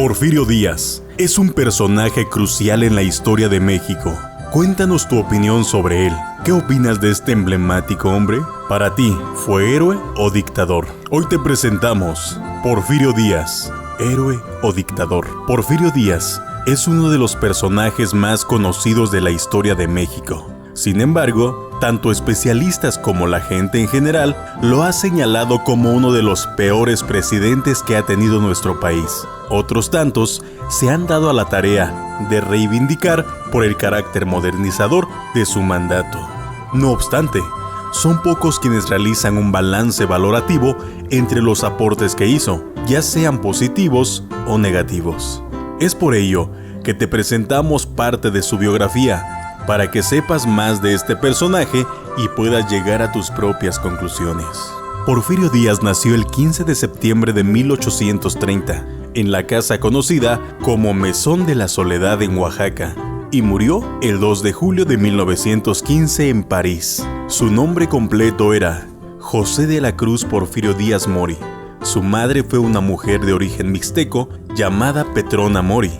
Porfirio Díaz es un personaje crucial en la historia de México. Cuéntanos tu opinión sobre él. ¿Qué opinas de este emblemático hombre? Para ti, ¿fue héroe o dictador? Hoy te presentamos Porfirio Díaz, héroe o dictador. Porfirio Díaz es uno de los personajes más conocidos de la historia de México. Sin embargo, tanto especialistas como la gente en general lo ha señalado como uno de los peores presidentes que ha tenido nuestro país. Otros tantos se han dado a la tarea de reivindicar por el carácter modernizador de su mandato. No obstante, son pocos quienes realizan un balance valorativo entre los aportes que hizo, ya sean positivos o negativos. Es por ello que te presentamos parte de su biografía, para que sepas más de este personaje y puedas llegar a tus propias conclusiones. Porfirio Díaz nació el 15 de septiembre de 1830, en la casa conocida como Mesón de la Soledad en Oaxaca, y murió el 2 de julio de 1915 en París. Su nombre completo era José de la Cruz Porfirio Díaz Mori. Su madre fue una mujer de origen mixteco llamada Petrona Mori.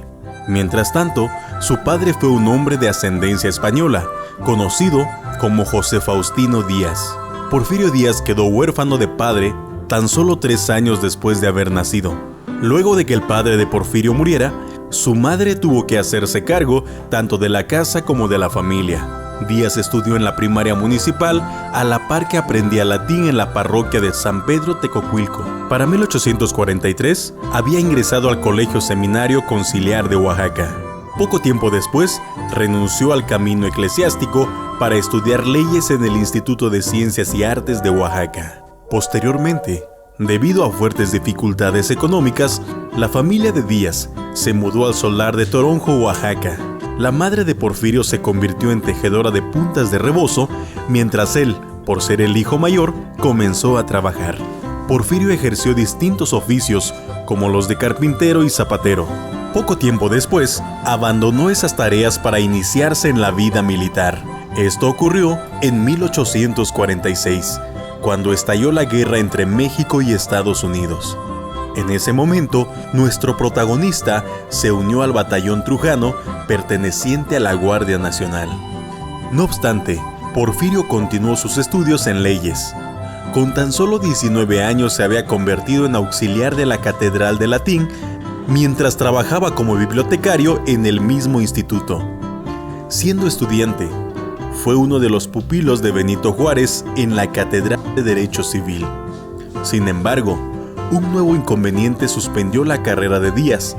Mientras tanto, su padre fue un hombre de ascendencia española, conocido como José Faustino Díaz. Porfirio Díaz quedó huérfano de padre tan solo 3 años después de haber nacido. Luego de que el padre de Porfirio muriera, su madre tuvo que hacerse cargo tanto de la casa como de la familia. Díaz estudió en la primaria municipal a la par que aprendía latín en la parroquia de San Pedro Tecocuilco. Para 1843 había ingresado al Colegio Seminario Conciliar de Oaxaca. Poco tiempo después, renunció al camino eclesiástico para estudiar leyes en el Instituto de Ciencias y Artes de Oaxaca. Posteriormente, debido a fuertes dificultades económicas, la familia de Díaz se mudó al solar de Toronjo, Oaxaca. La madre de Porfirio se convirtió en tejedora de puntas de rebozo, mientras él, por ser el hijo mayor, comenzó a trabajar. Porfirio ejerció distintos oficios, como los de carpintero y zapatero. Poco tiempo después, abandonó esas tareas para iniciarse en la vida militar. Esto ocurrió en 1846, cuando estalló la guerra entre México y Estados Unidos. En ese momento, nuestro protagonista se unió al batallón Trujano, perteneciente a la Guardia Nacional. No obstante, Porfirio continuó sus estudios en leyes. Con tan solo 19 años se había convertido en auxiliar de la Catedral de Latín, mientras trabajaba como bibliotecario en el mismo instituto. Siendo estudiante, fue uno de los pupilos de Benito Juárez en la Catedral de Derecho Civil. Sin embargo, un nuevo inconveniente suspendió la carrera de Díaz.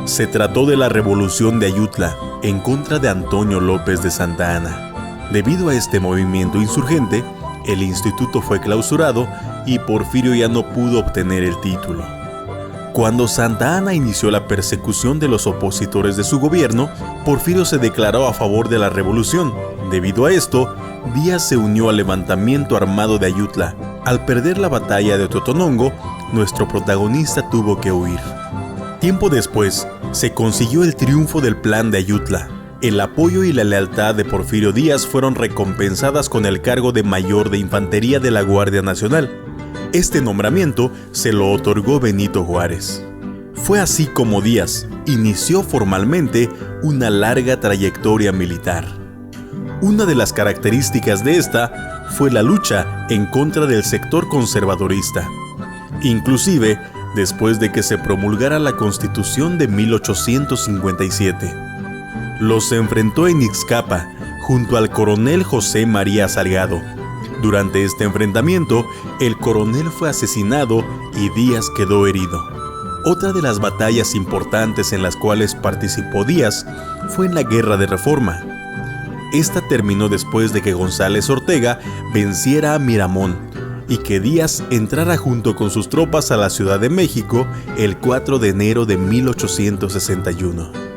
Se trató de la Revolución de Ayutla en contra de Antonio López de Santa Anna. Debido a este movimiento insurgente, el instituto fue clausurado y Porfirio ya no pudo obtener el título. Cuando Santa Anna inició la persecución de los opositores de su gobierno, Porfirio se declaró a favor de la revolución. Debido a esto, Díaz se unió al levantamiento armado de Ayutla. Al perder la batalla de Totonongo, nuestro protagonista tuvo que huir. Tiempo después, se consiguió el triunfo del Plan de Ayutla. El apoyo y la lealtad de Porfirio Díaz fueron recompensadas con el cargo de mayor de infantería de la Guardia Nacional. Este nombramiento se lo otorgó Benito Juárez. Fue así como Díaz inició formalmente una larga trayectoria militar. Una de las características de esta fue la lucha en contra del sector conservadorista. Inclusive, después de que se promulgara la Constitución de 1857. Los enfrentó en Ixcapa, junto al coronel José María Salgado. Durante este enfrentamiento, el coronel fue asesinado y Díaz quedó herido. Otra de las batallas importantes en las cuales participó Díaz fue en la Guerra de Reforma. Esta terminó después de que González Ortega venciera a Miramón y que Díaz entrara junto con sus tropas a la Ciudad de México el 4 de enero de 1861.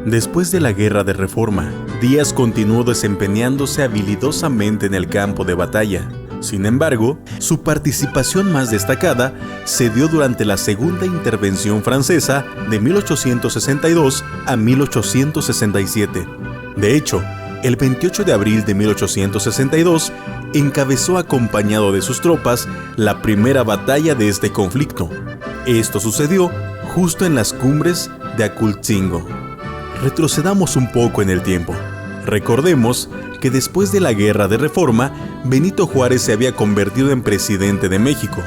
Después de la Guerra de Reforma, Díaz continuó desempeñándose habilidosamente en el campo de batalla. Sin embargo, su participación más destacada se dio durante la Segunda Intervención Francesa de 1862 a 1867. De hecho, el 28 de abril de 1862, encabezó acompañado de sus tropas la primera batalla de este conflicto. Esto sucedió justo en las cumbres de Acultzingo. Retrocedamos un poco en el tiempo. Recordemos que después de la Guerra de Reforma, Benito Juárez se había convertido en presidente de México.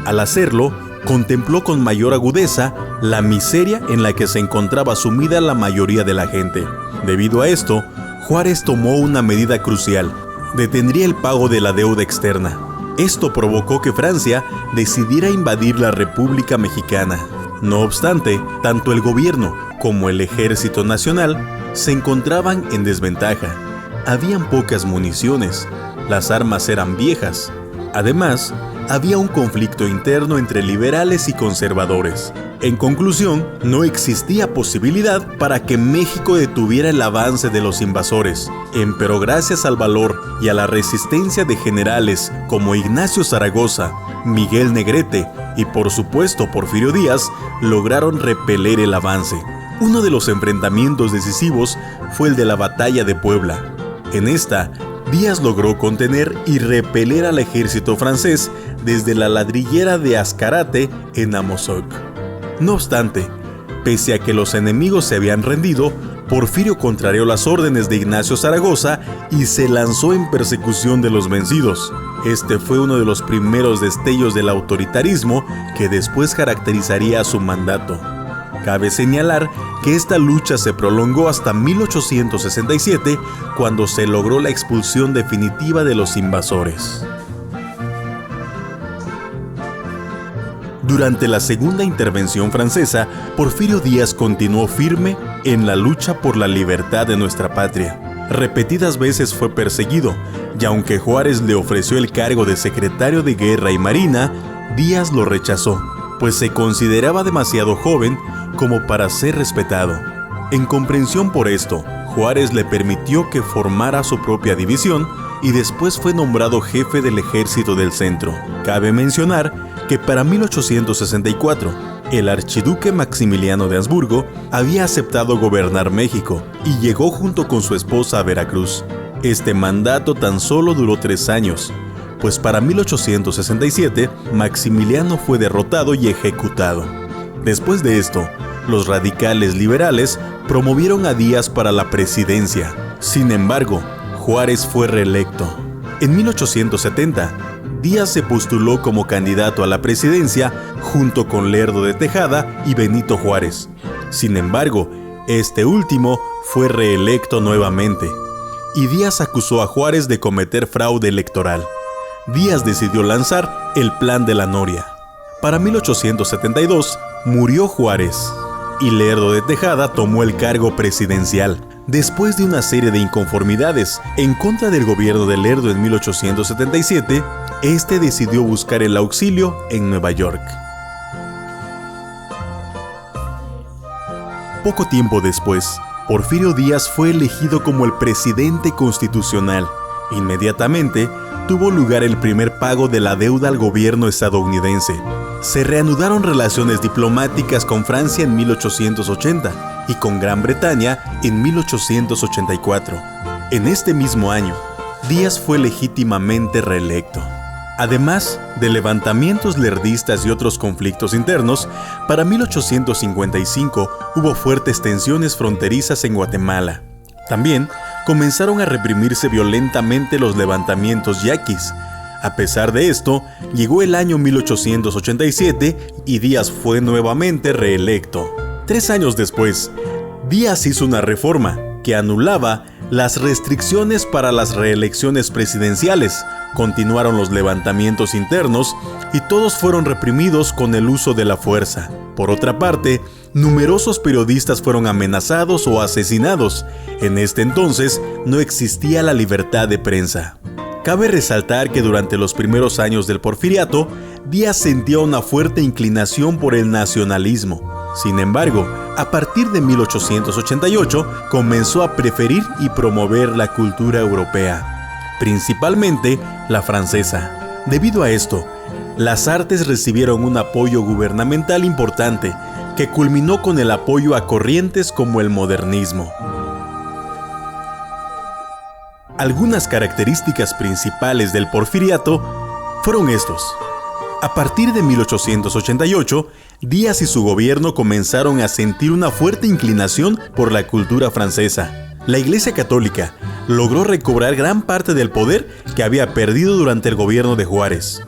Al hacerlo, contempló con mayor agudeza la miseria en la que se encontraba sumida la mayoría de la gente. Debido a esto, Juárez tomó una medida crucial: detendría el pago de la deuda externa. Esto provocó que Francia decidiera invadir la República Mexicana. No obstante, tanto el gobierno como el Ejército Nacional se encontraban en desventaja. Habían pocas municiones, las armas eran viejas. Además, había un conflicto interno entre liberales y conservadores. En conclusión, no existía posibilidad para que México detuviera el avance de los invasores. Pero gracias al valor y a la resistencia de generales como Ignacio Zaragoza, Miguel Negrete y por supuesto Porfirio Díaz, lograron repeler el avance. Uno de los enfrentamientos decisivos fue el de la Batalla de Puebla. En esta, Díaz logró contener y repeler al ejército francés desde la ladrillera de Azcárate en Amozoc. No obstante, pese a que los enemigos se habían rendido, Porfirio contrarió las órdenes de Ignacio Zaragoza y se lanzó en persecución de los vencidos. Este fue uno de los primeros destellos del autoritarismo que después caracterizaría a su mandato. Cabe señalar que esta lucha se prolongó hasta 1867, cuando se logró la expulsión definitiva de los invasores. Durante la segunda intervención francesa, Porfirio Díaz continuó firme en la lucha por la libertad de nuestra patria. Repetidas veces fue perseguido, y aunque Juárez le ofreció el cargo de secretario de Guerra y Marina, Díaz lo rechazó, pues se consideraba demasiado joven como para ser respetado. En comprensión por esto, Juárez le permitió que formara su propia división y después fue nombrado jefe del Ejército del Centro. Cabe mencionar que para 1864, el archiduque Maximiliano de Habsburgo había aceptado gobernar México y llegó junto con su esposa a Veracruz. Este mandato tan solo duró 3 años, pues para 1867 Maximiliano fue derrotado y ejecutado. Después de esto, los radicales liberales promovieron a Díaz para la presidencia. Sin embargo, Juárez fue reelecto. En 1870, Díaz se postuló como candidato a la presidencia junto con Lerdo de Tejada y Benito Juárez. Sin embargo, este último fue reelecto nuevamente, y Díaz acusó a Juárez de cometer fraude electoral. Díaz decidió lanzar el Plan de la Noria. Para 1872 murió Juárez y Lerdo de Tejada tomó el cargo presidencial. Después de una serie de inconformidades en contra del gobierno de Lerdo en 1877, este decidió buscar el auxilio en Nueva York. Poco tiempo después, Porfirio Díaz fue elegido como el presidente constitucional. Inmediatamente, tuvo lugar el primer pago de la deuda al gobierno estadounidense. Se reanudaron relaciones diplomáticas con Francia en 1880 y con Gran Bretaña en 1884. En este mismo año, Díaz fue legítimamente reelecto. Además de levantamientos lerdistas y otros conflictos internos, para 1855 hubo fuertes tensiones fronterizas en Guatemala. También comenzaron a reprimirse violentamente los levantamientos yaquis. A pesar de esto, llegó el año 1887 y Díaz fue nuevamente reelecto. 3 años después, Díaz hizo una reforma que anulaba las restricciones para las reelecciones presidenciales. Continuaron los levantamientos internos y todos fueron reprimidos con el uso de la fuerza. Por otra parte, numerosos periodistas fueron amenazados o asesinados. En este entonces no existía la libertad de prensa. Cabe resaltar que durante los primeros años del Porfiriato, Díaz sentía una fuerte inclinación por el nacionalismo. Sin embargo, a partir de 1888 comenzó a preferir y promover la cultura europea, principalmente la francesa. Debido a esto, las artes recibieron un apoyo gubernamental importante que culminó con el apoyo a corrientes como el modernismo. Algunas características principales del Porfiriato fueron estos: A partir de 1888, Díaz y su gobierno comenzaron a sentir una fuerte inclinación por la cultura francesa. La Iglesia Católica logró recobrar gran parte del poder que había perdido durante el gobierno de Juárez.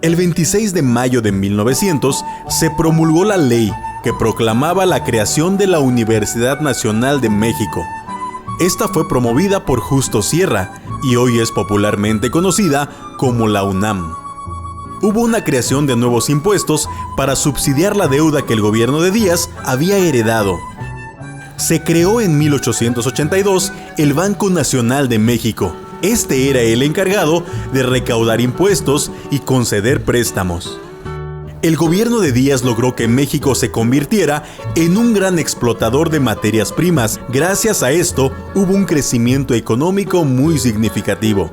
El 26 de mayo de 1900 se promulgó la ley que proclamaba la creación de la Universidad Nacional de México. Esta fue promovida por Justo Sierra y hoy es popularmente conocida como la UNAM. Hubo una creación de nuevos impuestos para subsidiar la deuda que el gobierno de Díaz había heredado. Se creó en 1882 el Banco Nacional de México. Este era el encargado de recaudar impuestos y conceder préstamos. El gobierno de Díaz logró que México se convirtiera en un gran explotador de materias primas. Gracias a esto, hubo un crecimiento económico muy significativo.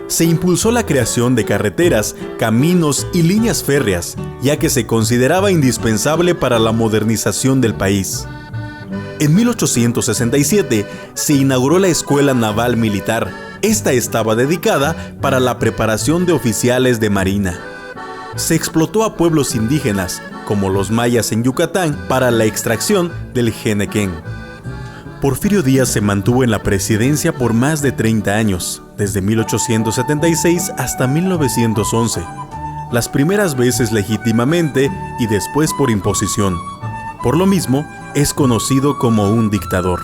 Se impulsó la creación de carreteras, caminos y líneas férreas, ya que se consideraba indispensable para la modernización del país. En 1867 se inauguró la Escuela Naval Militar. Esta estaba dedicada para la preparación de oficiales de marina. Se explotó a pueblos indígenas, como los mayas en Yucatán, para la extracción del jenequén. Porfirio Díaz se mantuvo en la presidencia por más de 30 años, desde 1876 hasta 1911, las primeras veces legítimamente y después por imposición. Por lo mismo, es conocido como un dictador.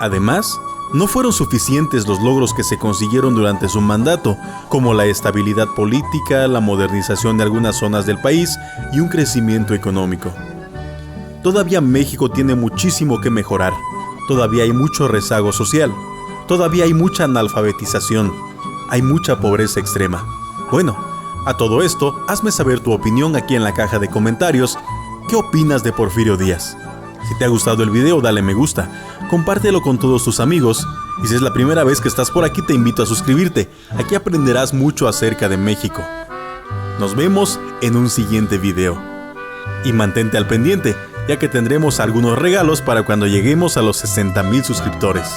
Además, no fueron suficientes los logros que se consiguieron durante su mandato, como la estabilidad política, la modernización de algunas zonas del país y un crecimiento económico. Todavía México tiene muchísimo que mejorar. Todavía hay mucho rezago social. Todavía hay mucha analfabetización. Hay mucha pobreza extrema. Bueno, a todo esto, hazme saber tu opinión aquí en la caja de comentarios. ¿Qué opinas de Porfirio Díaz? Si te ha gustado el video, dale me gusta, compártelo con todos tus amigos y si es la primera vez que estás por aquí te invito a suscribirte. Aquí aprenderás mucho acerca de México. Nos vemos en un siguiente video. Y mantente al pendiente, ya que tendremos algunos regalos para cuando lleguemos a los 60,000 suscriptores.